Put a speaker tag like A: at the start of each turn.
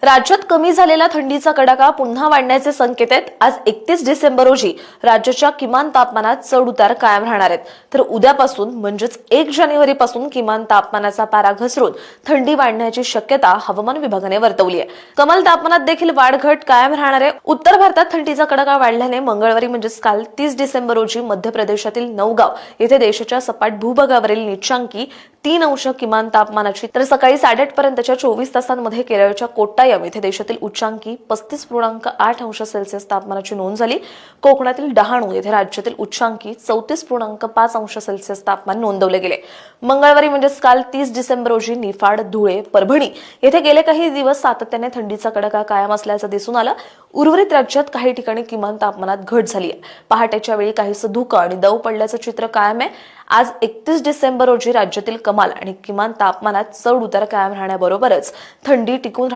A: राज्यात कमी झालेला थंडीचा कडाका पुन्हा वाढण्याचे संकेत आहेत। आज 31 डिसेंबर रोजी राज्याच्या किमान तापमानात चढ उतार कायम राहणार आहेत। तर उद्यापासून म्हणजेच 1 जानेवारी पासून किमान तापमानाचा पारा घसरून थंडी वाढण्याची शक्यता हवामान विभागाने वर्तवली आहे। कमाल तापमानात देखील वाढ घट कायम राहणार आहे। उत्तर भारतात थंडीचा कडाका वाढल्याने मंगळवारी म्हणजेच काल 30 डिसेंबर रोजी मध्य प्रदेशातील नौगाव येथे देशाच्या सपाट भूभागावरील नीचांकी 3 अंश किमान तापमानाची तर सकाळी 8:30 पर्यंतच्या 24 तासांमध्ये केरळच्या कोट्टायम येथे देशातील उच्चांकी 35.8 अंश सेल्सिअस तापमानाची नोंद झाली। कोकणातील डहाणू येथे राज्यातील उच्चांकी 34.5 अंश सेल्सिअस तापमान नोंदवले गेले। मंगळवारी म्हणजेच काल 30 डिसेंबर रोजी निफाड, धुळे, परभणी येथे गेले काही दिवस सातत्याने थंडीचा कडाका कायम असल्याचं दिसून आलं। उर्वरित राज्यात काही ठिकाणी किमान तापमानात घट झाली आहे। पहाटेच्या वेळी काहीसं धुकं आणि दव पडल्याचं चित्र कायम आहे। आज 31 डिसेंबर रोजी राज्यातील कमाल आणि किमान तापमानात चढ उतार कायम राहण्याबरोबरच थंडी टिकून